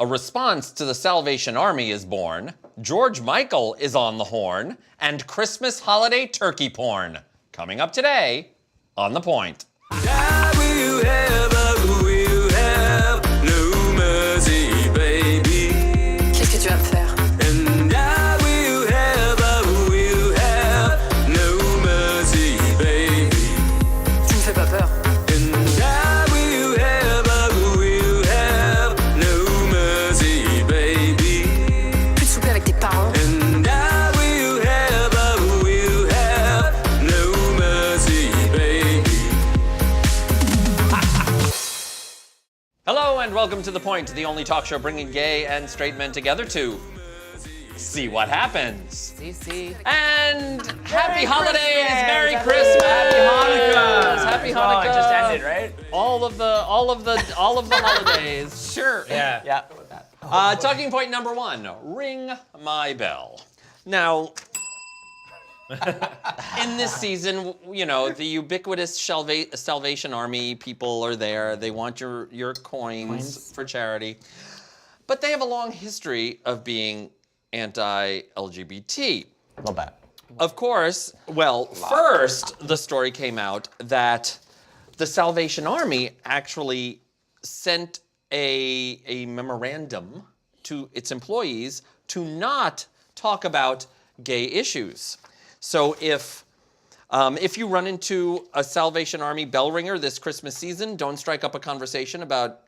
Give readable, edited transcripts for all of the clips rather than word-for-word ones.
a response to the Salvation Army is born, George Michael is on the horn, and Christmas holiday turkey porn. Coming up today on The Point. Qu'est-ce que tu vas me faire? Tu me fais pas peur. Plus de souper avec tes parents. Hello and welcome to The Point, the only talk show bringing gay and straight men together to see what happens. See. And happy holidays, Merry Christmas, Happy Hanukkah, Happy Hanukkah. It just ended, right? All of the holidays. Sure. Yeah. Talking point number 1, ring my bell. Now, in this season, you know, the ubiquitous Salvation Army people are there. They want your coins for charity. But they have a long history of being anti-LGBT. A little bit. Of course, well, first the story came out that the Salvation Army actually sent a memorandum to its employees to not talk about gay issues. So if you run into a Salvation Army bell ringer this Christmas season, don't strike up a conversation about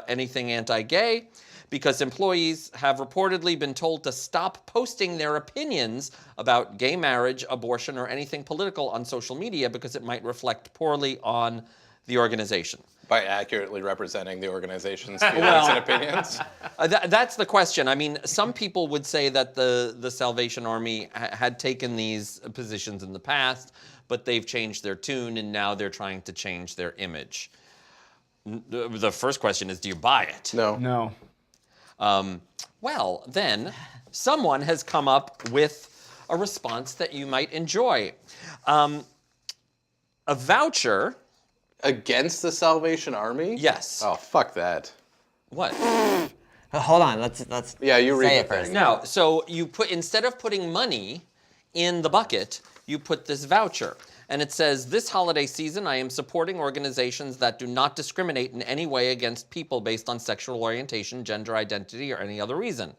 anything anti-gay, because employees have reportedly been told to stop posting their opinions about gay marriage, abortion, or anything political on social media because it might reflect poorly on the organization. By accurately representing the organization's feelings and opinions? That's the question. I mean, some people would say that the Salvation Army had taken these positions in the past, but they've changed their tune and now they're trying to change their image. The first question is, do you buy it? No. Well, then, someone has come up with a response that you might enjoy. A voucher. Against the Salvation Army? Yes. Oh, fuck that. What? Hold on, let's Yeah, you read say the it first. thing. No, so you put, instead of putting money in the bucket, you put this voucher. And it says, this holiday season, I am supporting organizations that do not discriminate in any way against people based on sexual orientation, gender identity, or any other reason.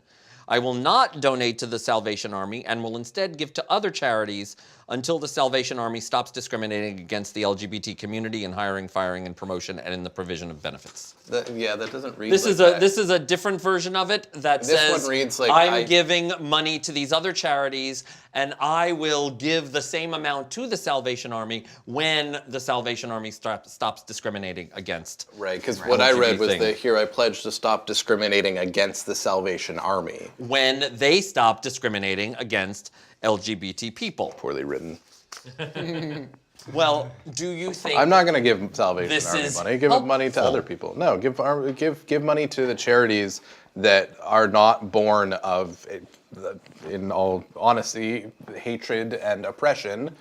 I will not donate to the Salvation Army and will instead give to other charities until the Salvation Army stops discriminating against the LGBT community in hiring, firing, and promotion, and in the provision of benefits. That doesn't read This like is that. this is a different version of it that This says, one reads like I'm giving money to these other charities, and I will give the same amount to the Salvation Army when the Salvation Army stops discriminating against. Right, because what I read was LGBT. that here I pledge to stop discriminating against the Salvation Army. When they stop discriminating against LGBT people. Poorly written. Well, do you think... I'm not going to give Salvation This Army is money. Give money to helpful. other people. No, give money to the charities that are not born of, in all honesty, hatred and oppression,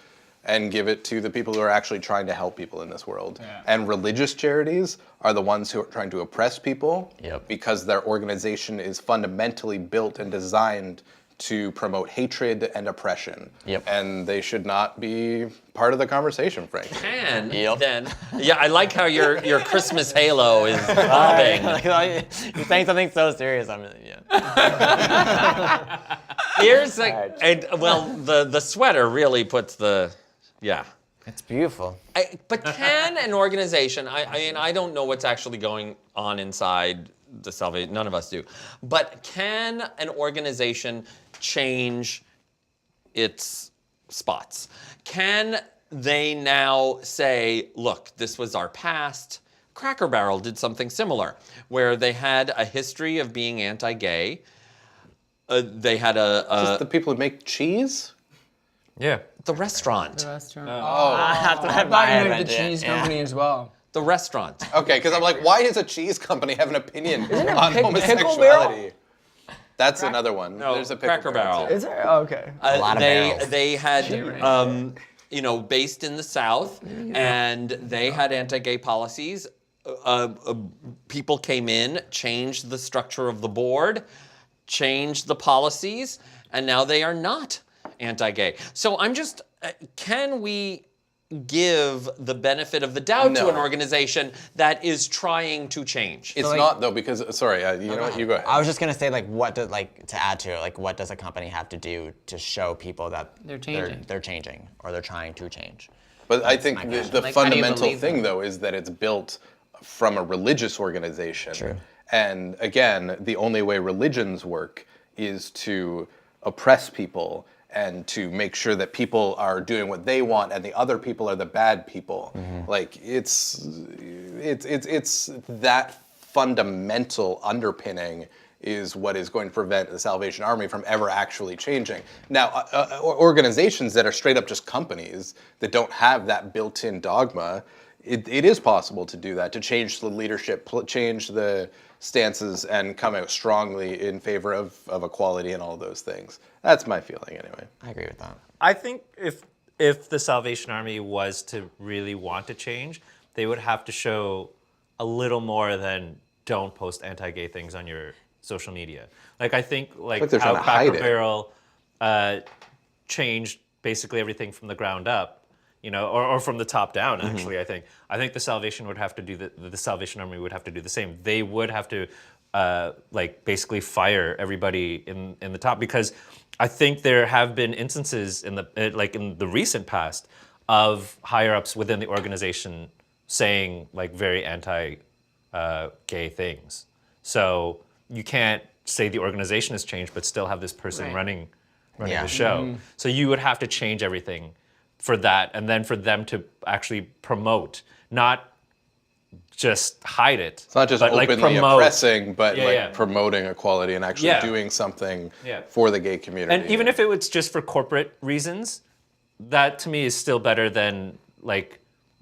and give it to the people who are actually trying to help people in this world. Yeah. And religious charities are the ones who are trying to oppress people because their organization is fundamentally built and designed to promote hatred and oppression. And they should not be part of the conversation, frankly. And then, yeah, I like how your Christmas halo is bobbing. You're saying something so serious. Here's well, the sweater really puts the, It's beautiful. But can an organization, I mean, I don't know what's actually going on inside the Salvation, none of us do, but can an organization change its spots? Can they now say, look, this was our past? Cracker Barrel did something similar, where they had a history of being anti-gay. They had Just the people who make cheese? Yeah. the restaurant. That's what I I meant the cheese company as well. The restaurant. Okay, because I'm like, why does a cheese company have an opinion on Pickle homosexuality? That's another one. No, There's a pickle Cracker Barrel. Is there? Oh, okay. lot of barrels. They had, based in the South, and they had anti-gay policies. people came in, changed the structure of the board, changed the policies, and now they are not anti-gay. So I'm just, can we give the benefit of the doubt to No. an organization that is trying to change? It's not though, because sorry, you know what? You go ahead. I was just gonna say, like, what does, like, to add to it, like, what does a company have to do to show people that They're changing. they're changing or they're trying to change? But I think my the question. Like, how do you fundamental believe thing, them? though, is that it's built from a religious organization. True. And again, the only way religions work is to oppress people and to make sure that people are doing what they want and the other people are the bad people. Like it's that fundamental underpinning is what is going to prevent the Salvation Army from ever actually changing. Now, organizations that are straight up just companies that don't have that built-in dogma, it is possible to do that, to change the leadership, change the stances, and come out strongly in favor of equality and all of those things. That's my feeling, anyway. I agree with that. I think if the Salvation Army was to really want to change, they would have to show a little more than don't post anti-gay things on your social media. Like I think like they're how trying to hide Cracker it. Barrel changed basically everything from the ground up, you know, or from the top down. Actually, I think the Salvation would have to do the Salvation Army would have to do the same. They would have to like basically fire everybody in the top, because I think there have been instances in the recent past of higher ups within the organization saying like very anti-gay things. So you can't say the organization has changed, but still have this person Right. running Yeah. the show. So you would have to change everything for that, and then for them to actually promote, not just hide it. It's not just but openly like promote. oppressing, but Yeah, like yeah. promoting equality and actually Yeah. doing something Yeah. for the gay community. And even if it was just for corporate reasons, that to me is still better than like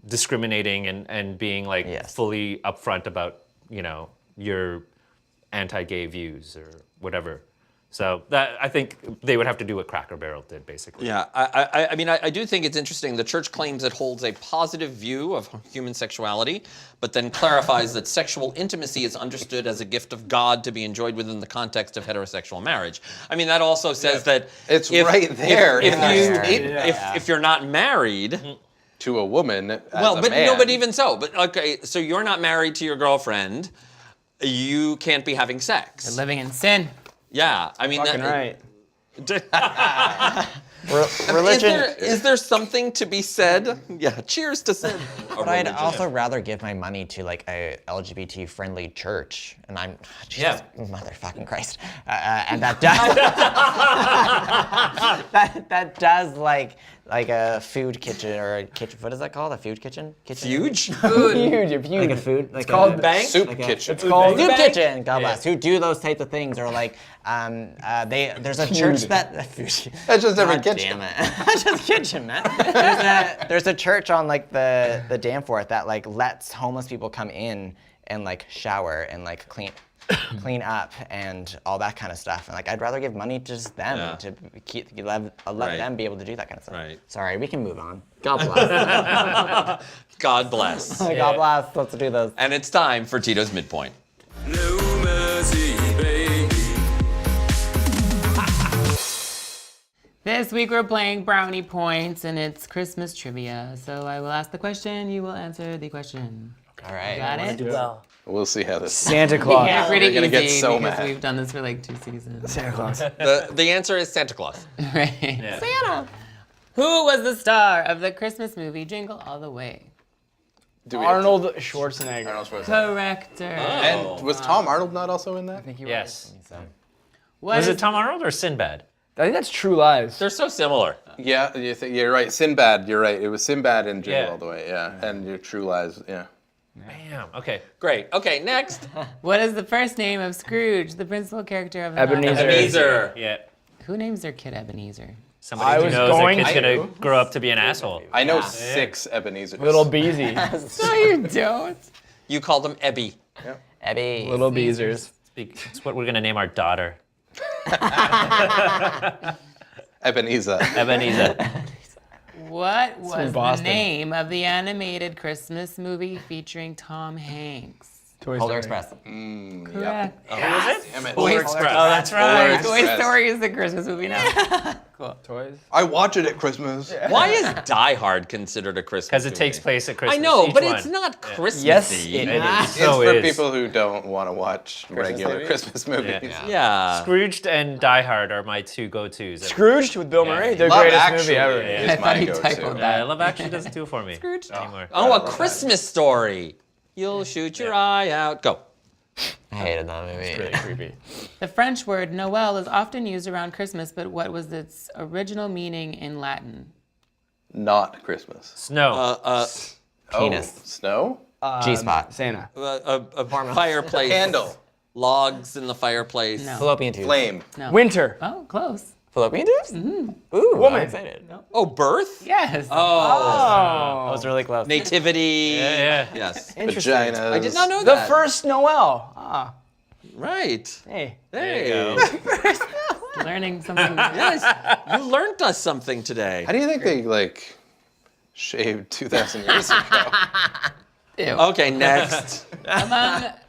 discriminating and being like Yes. fully upfront about, you know, your anti-gay views or whatever. So that I think they would have to do what Cracker Barrel did, basically. Yeah, I mean, I do think it's interesting. The church claims it holds a positive view of human sexuality, but then clarifies that sexual intimacy is understood as a gift of God to be enjoyed within the context of heterosexual marriage. I mean, that also says that It's right there in that statement. if you're not married, to a woman, as well, a but man, no, but even so, but okay, so you're not married to your girlfriend, you can't be having sex. Living in sin. Yeah, I mean, Fucking right. Religion. Is there something to be said? Yeah, cheers to sin. But I'd also rather give my money to like a LGBT-friendly church, and I'm Jesus, motherfucking Christ, and that does that does like a food kitchen or a kitchen. What is that called? A food kitchen? Huge? Huge. Like a food. Like It's called a, bank? soup like a- kitchen. It's called. Soup kitchen, God bless, who do those types of things, or like, there's a church that. That's just different God kitchen. Damn it! That's just kitchen, man. There's a church on like the Danforth that like lets homeless people come in and like shower and like clean up and all that kind of stuff. And like, I'd rather give money to just them to let them be able to do that kind of stuff. Right. Sorry, we can move on. God bless. God bless. God bless. Let's do those. And it's time for Tito's Midpoint. This week we're playing Brownie Points, and it's Christmas trivia. So I will ask the question, you will answer the question. All right. Got it? We'll see how this. Santa Claus. Yeah, pretty You're gonna easy get so because mad. we've done this for like 2 seasons. Santa Claus. The answer is Santa Claus. Right. Santa. Who was the star of the Christmas movie Jingle All the Way? Do we have to- Arnold Schwarzenegger. Arnold Schwarzenegger. Corrector. And was Tom Arnold not also in that? I think he Yes. So, What Was is- it Tom Arnold or Sinbad? I think that's True Lies. They're so similar. Yeah, you're right. Sinbad, you're right. It was Sinbad and Jingle Yeah. All the Way. Yeah, and your True Lies. Yeah. Damn. Okay. Great. Okay, next. What is the first name of Scrooge, the principal character of the Ebenezer. novel? Ebenezer. Yeah. Who names their kid Ebenezer? Somebody I who was knows going their kid's to. gonna grow up to be an asshole. I know 6 Ebenezers. Little Beezy. No, you don't. You call them Ebby. Ebby. Little Beezers. It's what we're gonna name our daughter. Ebenezer. Ebenezer. What was the Boston. name of the animated Christmas movie featuring Tom Hanks? Toy Polar Story. Express. Correct. Damn it. Toy Express. Oh, that's right. Toy Express. Story is the Christmas movie now. Toys. I watch it at Christmas. Why is Die Hard considered a Christmas Because it movie? takes place at Christmas. I know, each but one. it's not Christmassy. Yes, it It is. is. It's So for is. people who don't want to watch regular movies? Christmas movies. Yeah. Yeah. Scrooged and Die Hard are my two go-tos. Scrooged with Bill Murray. The Love greatest Actually movie ever. is I my thought he go-to. typoed Yeah, Love Actually doesn't do it for me Scrooged. anymore. Oh, a Christmas Story. You'll shoot your eye out. Go. I hated that movie. Really creepy. The French word Noël is often used around Christmas, but what was its original meaning in Latin? Not Christmas. Snow. Penis. Oh, snow? G-spot. Santa. A fireplace. Candle. Logs in the fireplace. No. Fallopian tube. Flame. No. Winter. Oh, close. Fallopian tubes? Ooh, Woman. I'm excited. Oh, birth? Yes. I was really close. Nativity. yeah. Yes. Interesting. Vaginas. I did not know The that. first Noel. Ah, Right. hey. Hey. Learning something. Yes. You learned us something today. How do you think they, like, shaved 2,000 years ago? Ew. Okay, next.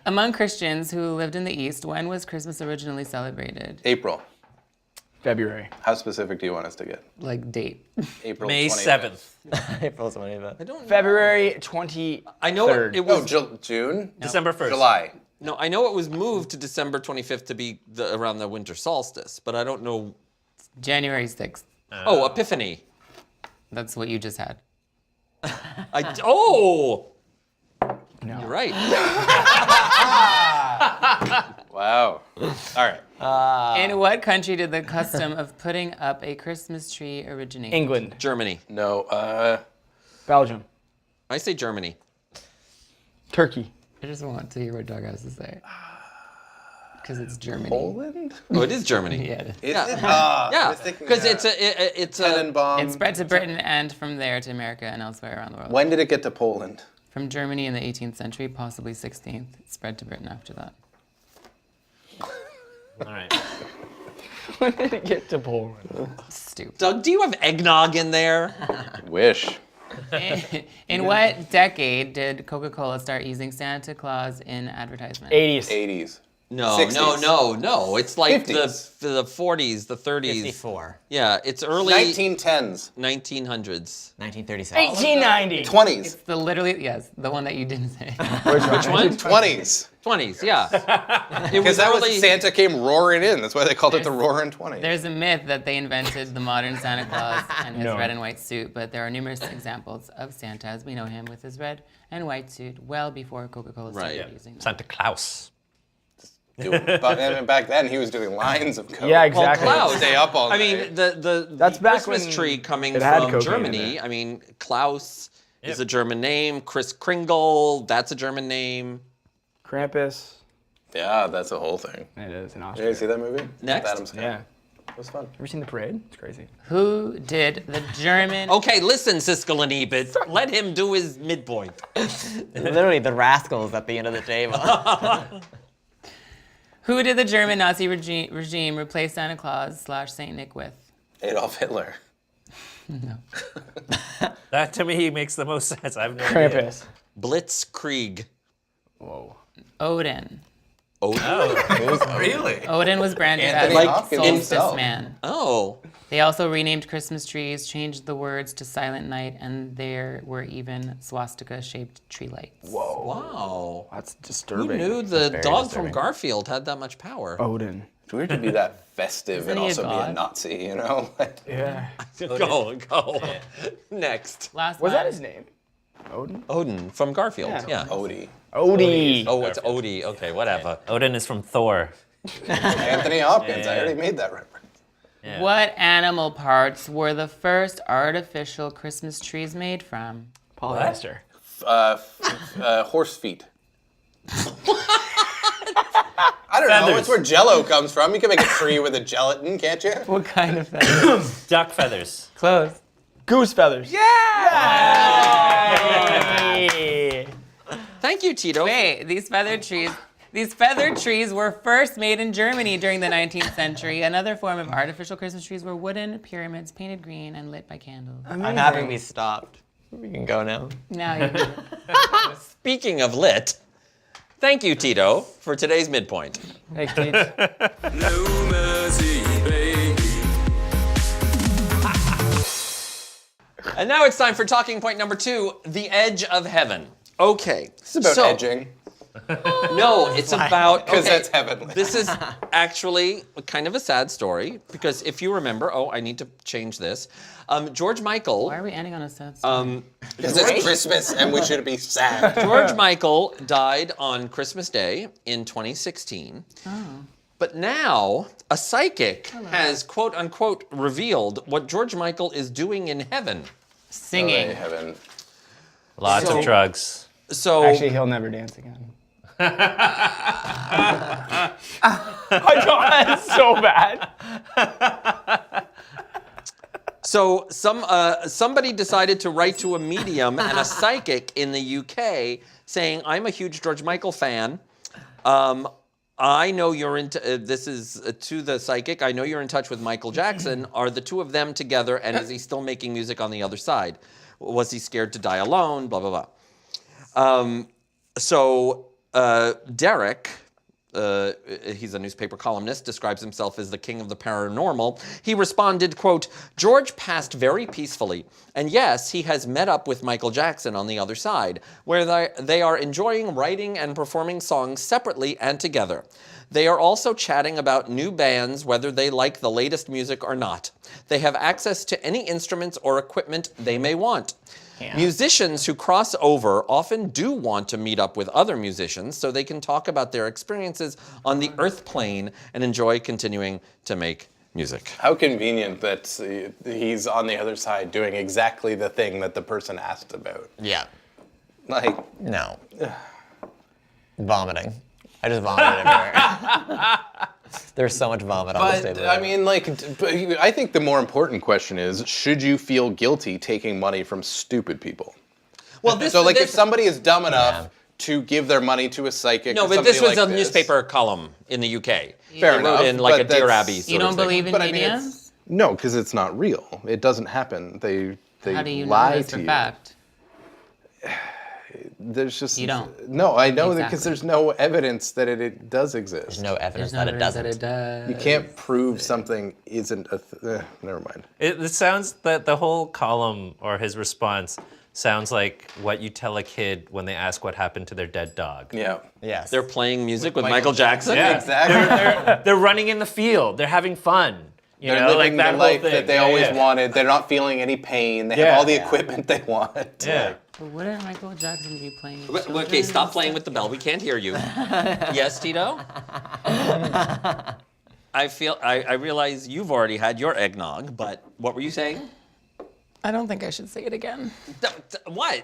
Among Christians who lived in the East, when was Christmas originally celebrated? April. February. How specific do you want us to get? Like date. April May 25th. 7th. April 25th. I don't know. February 23rd. I know it Oh, was June? December 1st. July. no, I know it was moved to December 25th to be around the winter solstice, but I don't know. January 6th. Oh, Epiphany. That's what you just had. Oh, you're right. Wow. All right. In what country did the custom of putting up a Christmas tree originate? England. Germany. No, Belgium. I say Germany. Turkey. I just want to hear what Doug has to say. Because it's Germany. Poland? Oh, it is Germany. Yeah. Is it? I Yeah, was thinking because that. it's a Tenenbaum. It spread to Britain and from there to America and elsewhere around the world. When did it get to Poland? From Germany in the 18th century, possibly 16th. It spread to Britain after that. All right. When did it get to Poland? Stupid. Doug, do you have eggnog in there? Wish. In what decade did Coca-Cola start using Santa Claus in advertisement? 80s. 80s. No, 60s. no. It's like 50s. the 40s, the 30s. 54. Yeah, it's early 1910s. 1900s. 1937. 1890. 20s. It's the literally, yes, the one that you didn't say. Which one? 20s. 20s, yeah. It Because that was early. Santa came roaring in. That's why they called it the Roaring 20s. There's a myth that they invented the modern Santa Claus and his No. red and white suit, but there are numerous examples of Santa as we know him with his red and white suit well before Coca-Cola started Right. using them. Santa Claus. But and back then he was doing lines of code. Yeah, Well, exactly. Klaus. Stay up all I night. mean, the That's back Christmas when tree coming it had from cocaine in Germany. it. I mean, Klaus is Yep. a German name. Kris Kringle, that's a German name. Krampus. Yeah, that's a whole thing. It is in You Austria. guys see that movie? Next. Adam Sandler. Yeah. It was fun. Ever seen the parade? It's crazy. Who did the German? Okay, listen, Siskel and Ebert. Let him do his midpoint. Literally the rascals at the end of the table. Who did the German Nazi regime replace Santa Claus / Saint Nick with? Adolf Hitler. That to me makes the most sense. I have no idea. Krampus. Blitzkrieg. Whoa. Odin. Oh. Really? Odin was branded Anthony as like Hopkins solstice himself. man. Oh. They also renamed Christmas trees, changed the words to Silent Night, and there were even swastika-shaped tree lights. Wow. That's Who disturbing. knew the very dog disturbing. from Garfield had that much power? Odin. It's weird to be that festive and he a also be a god? Nazi, you know? Like, Yeah. Go. Next. Last Was one. that his name? Odin? Odin from Garfield. Yeah. Yeah. Odie. Odie. Oh, it's Odie. Okay, whatever. Odin is from Thor. Anthony Hopkins. Yeah. I already made that reference. Yeah. What animal parts were the first artificial Christmas trees made from? Polyester. Horse feet. I don't know. Feathers. It's where Jello comes from. You can make a tree with a gelatin, can't you? What kind of feathers? Duck feathers. Close. Goose feathers. Thank you, Tito. Wait, these feathered trees These feathered trees were first made in Germany during the 19th century. Another form of artificial Christmas trees were wooden pyramids painted green and lit by candles. I'm happy we stopped. We can go now. Now you do it. Speaking of lit, thank you, Tito, for today's midpoint. Thanks, Teach. And now it's time for talking point number 2, the edge of heaven. Okay. It's about edging. No, it's about Because that's heavenly. This is actually kind of a sad story because if you remember, I need to change this. George Michael. Why are we ending on a sad story? Because it's Christmas and we should be sad. George Michael died on Christmas Day in 2016. Oh. But now a psychic has quote unquote revealed what George Michael is doing in heaven. Singing. Heaven. Lots So- of drugs. So Actually, he'll never dance again. I know, that's so bad. So somebody decided to write to a medium and a psychic in the UK saying, I'm a huge George Michael fan. I know you're into, this is to the psychic, I know you're in touch with Michael Jackson. Are the two of them together and is he still making music on the other side? Was he scared to die alone? Blah, blah, blah. Derek, he's a newspaper columnist, describes himself as the king of the paranormal. He responded, quote, George passed very peacefully. And yes, he has met up with Michael Jackson on the other side, where they are enjoying writing and performing songs separately and together. They are also chatting about new bands, whether they like the latest music or not. They have access to any instruments or equipment they may want. Yeah. Musicians who cross over often do want to meet up with other musicians so they can talk about their experiences on the earth plane and enjoy continuing to make music. How convenient that he's on the other side doing exactly the thing that the person asked about. Yeah. Like, No. Vomiting. I just vomited everywhere. There's so much vomit on this but table. I mean, like, I think the more important question is, should you feel guilty taking money from stupid people? Well, If somebody is dumb enough to give their money to a psychic, No, or but this was somebody a like this, newspaper column in the UK. Fair They wrote enough, in like a but Dear that's- Abby sort You of don't thing. believe in But I mean, mediums? No, because it's not real. It doesn't happen. They How do you know lie this to for you. fact? There's just You don't. No, I know that Exactly. because there's no evidence that it does exist. There's no evidence There's that no it evidence doesn't. that it does. You can't prove something isn't a. Never mind. It sounds that the whole column or his response sounds like what you tell a kid when they ask what happened to their dead dog. Yeah. Yes. They're playing music with Michael Michael Jackson? Yeah. Exactly. They're running in the field. They're having fun. You They're know, like living that the whole life thing. that they Yeah, always yeah. wanted. They're not feeling any pain. They Yeah. have all the Yeah. equipment they want. Yeah. But wouldn't Michael Jackson be playing with Okay, children stop and playing stuff? with the bell. We can't hear you. Yes, Tito? I realize you've already had your eggnog, but what were you saying? I don't think I should say it again. What?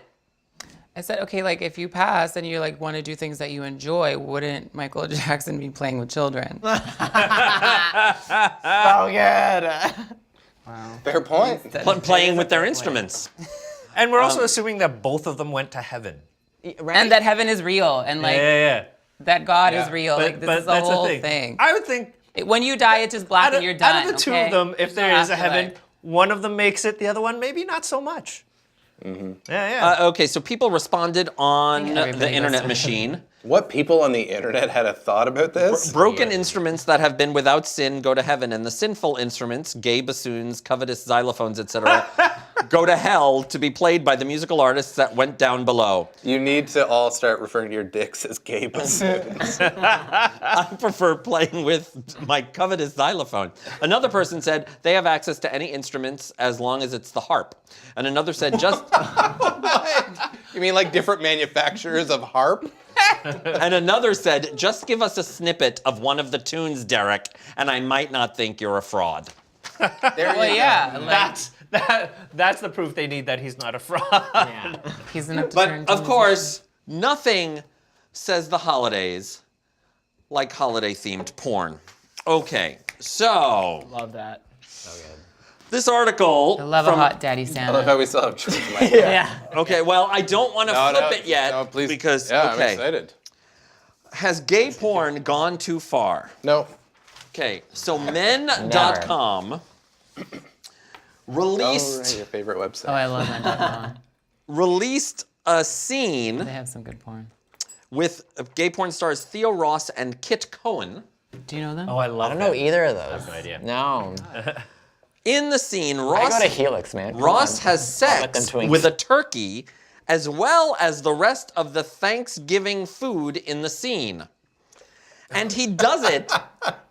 I said, okay, like if you pass and you like want to do things that you enjoy, wouldn't Michael Jackson be playing with children? So good. Fair point. Playing with their instruments. And we're also assuming that both of them went to heaven. Right? And that heaven is real and like Yeah. that God Yeah. is real. But, Like this but is the that's whole the thing. I would think When you die, it's just black out and of, you're done. out of the two okay? of them, if there There's is no a heaven, afterlife. one of them makes it, the other one maybe not so much. Yeah, yeah. Okay, so people responded on think the everybody internet does. machine. What people on the internet had a thought about this? Broken instruments that have been without sin go to heaven, and the sinful instruments, gay bassoons, covetous xylophones, etc., go to hell to be played by the musical artists that went down below. You need to all start referring to your dicks as gay bassoons. I prefer playing with my covetous xylophone. Another person said they have access to any instruments as long as it's the harp. And another said just You mean like different manufacturers of harp? and another said just give us a snippet of one of the tunes, Derek, and I might not think you're a fraud. There Well, yeah. Like, That's the proof they need that he's not a fraud. yeah. He's enough to turn But to of course, nothing says the holidays like holiday-themed porn. Okay, so Love that. this article I love from a hot daddy I love Santa. how we still have George Michael. Yeah. Okay, well, I don't want to flip it yet No, please. because Yeah, I'm okay. excited. Has gay porn gone too far? No. Okay, so men.com released Oh, right, your favorite website. Oh, I love that. released a They scene have some good porn. with gay porn stars Theo Ross and Kit Cohen. Do you know them? Oh, I love I don't know either of those. I have no idea. No. In the scene, I Ross go to Helix, man. Come Ross on. has let them sex twink. with a turkey as well as the rest of the Thanksgiving food in the scene. And he does it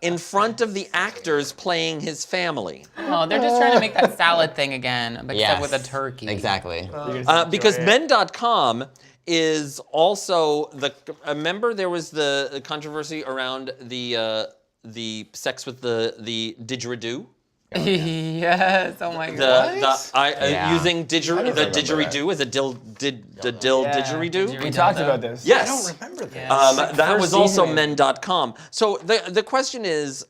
in front of the actors playing his family. Oh, they're just trying to make that salad thing again, except Yes, with a turkey. Exactly. Because men.com is also remember there was the controversy around the sex with the didgeridoo? Yes. Oh my god. Yeah. Using the didgeridoo as a didgeridoo. We talked about this. Yes. I don't remember that. That was First also season. men.com. So the question is,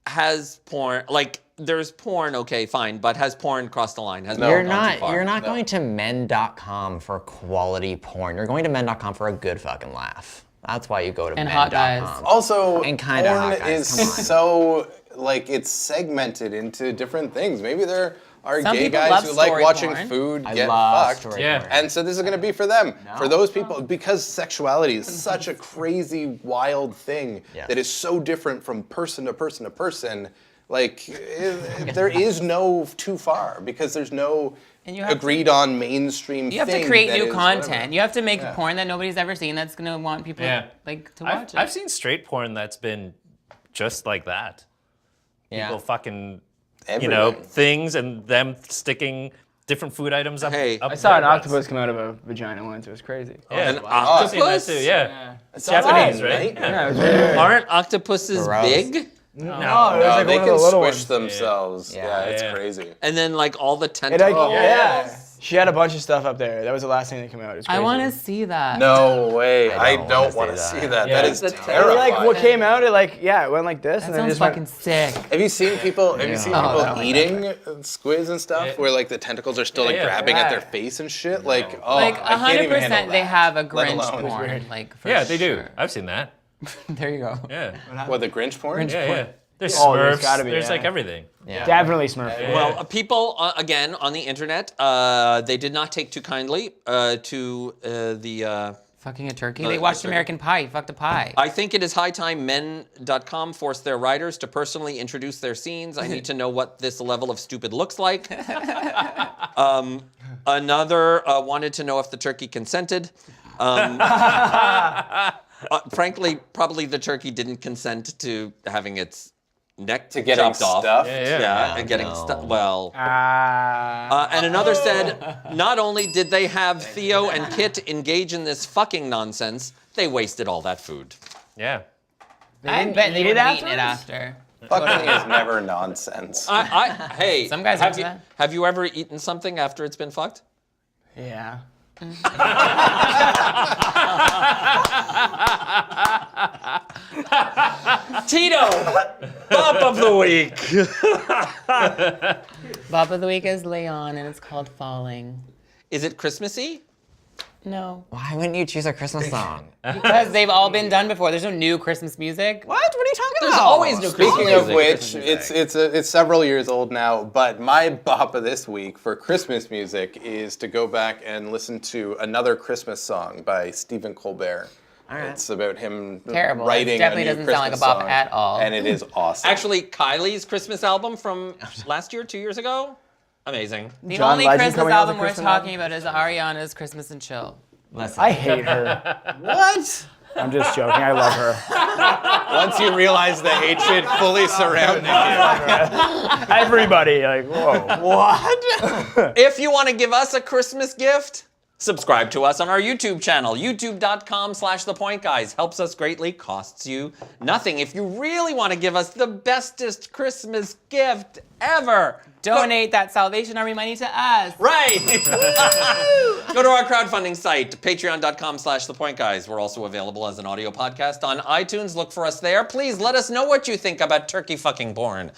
has porn, like, there's porn, okay, fine, but has porn crossed the line? Has No. porn You're gone too not far? you're not going to men.com for quality porn. You're going to men.com for a good fucking laugh. That's why you go to And men.com. hot guys. Also, And kinda porn hot guys, is come on. so, like, it's segmented into different things. Maybe there are Some gay people guys love who like story watching porn. food I get love fucked. story Yeah. porn. And so this is going to be for them. For those people, because sexuality is such a crazy, wild thing Yes. that is so different from person to person to person. Like, there is no too far because there's no And you have agreed on mainstream You have to thing create that new is content. whatever. You have to make porn that nobody's ever seen that's gonna want people Yeah. to watch I've it. seen straight porn that's been just like that. Yeah. People fucking, you know, Everything. things and them sticking different food items up. Hey, up I saw an their butts. octopus come out of a vagina once. It was crazy. Yeah, An I've seen that octopus? too. Yeah, It sounds Japanese, like a right? nightmare. Yeah, it was very Aren't octopuses Gross. big? No, it was No, like they one of can the little squish ones. themselves. Yeah. Yeah, it's Yeah. crazy. And then like all the It, tentacles. like, yeah. She had a bunch of stuff up there. That was the last thing that came out. It was I crazy. want to see that. No way. I don't don't wanna want to see see that. that. Yeah. That is That's It, terrifying. like what came out, it like it went like this, That and then it sounds just went. fucking sick. Have you seen people? Have you seen Oh, people that one. eating squids and stuff, Yeah. where like the tentacles are still like Yeah. grabbing at their Yeah. face and shit? Like, oh, Like I can't even handle 100% they that, have a let Grinch alone- porn. Like for Yeah, they do. sure. I've seen that. There you go. Yeah, What, the Grinch porn? yeah, yeah. There's Oh, Smurfs. there's gotta be, there's yeah. like everything. Yeah. Definitely Smurf. Yeah. Well, people again on the internet, they did not take too kindly to the. Fucking a turkey. No, They watched turkey. American Pie. He fucked a pie. I think it is high time men.com forced their writers to personally introduce their scenes. I need to know what this level of stupid looks like. Another wanted to know if the turkey consented. Frankly, probably the turkey didn't consent to having its neck To getting chopped off. stuff? Yeah. And getting no. stuff. Well. Ah. And another said, not only did they have Theo and Kit engage in this fucking nonsense, they wasted all that food. Yeah. I bet they eat were it eating it after. Fucking is never nonsense. Hey, Some guys have into you, that. have you ever eaten something after it's been fucked? Yeah. Tito, bump of the week. Bop of the week is Leon, and it's called Falling. Is it Christmassy? No. Why wouldn't you choose a Christmas song? Because they've all been done before. There's no new Christmas music. What? What are you talking There's about? always new Christmas Speaking of music. which, it's several years old now, but my bop of this week for Christmas music is to go back and listen to another Christmas song by Stephen Colbert. right. It's about him Terrible. It writing definitely a new doesn't sound like a Christmas bop song, at all. and it is awesome. Actually, Kylie's Christmas album from last year, 2 years ago, amazing. The John only Legend Christmas coming out with album a we're Christmas talking about is Ariana's Christmas and Chill. Listen. I hate her. what? I'm just joking. I love her. Once you realize the hatred fully surrounding you. Everybody, like, whoa. What? If you want to give us a Christmas gift, subscribe to us on our YouTube channel, youtube.com/thepointguys. Helps us greatly, costs you nothing. If you really want to give us the bestest Christmas gift ever, Donate that Salvation Army money to us. right. Go to our crowdfunding site, patreon.com/thepointguys. We're also available as an audio podcast on iTunes. Look for us there. Please let us know what you think about turkey fucking porn.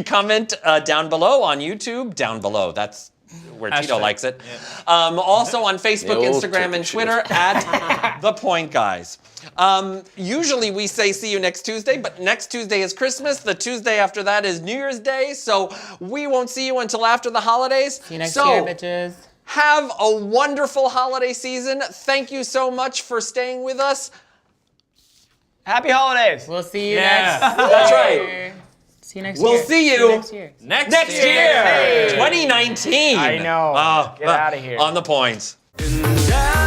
Comment down below on YouTube. Down below. That's where Tito Hashtag. likes it. Also on Facebook, The old Instagram, and turkey Twitter at The Point Guys. Usually we say see you next Tuesday, but next Tuesday is Christmas. The Tuesday after that is New Year's Day, so we won't see you until after the holidays. See you next so, year, bitches. have a wonderful holiday season. Thank you so much for staying with us. Happy holidays. We'll see you Yeah. next That's year. See you next year. We'll see you next year. Next year. 2019. I know. Ah, Get outta here. On the points. And I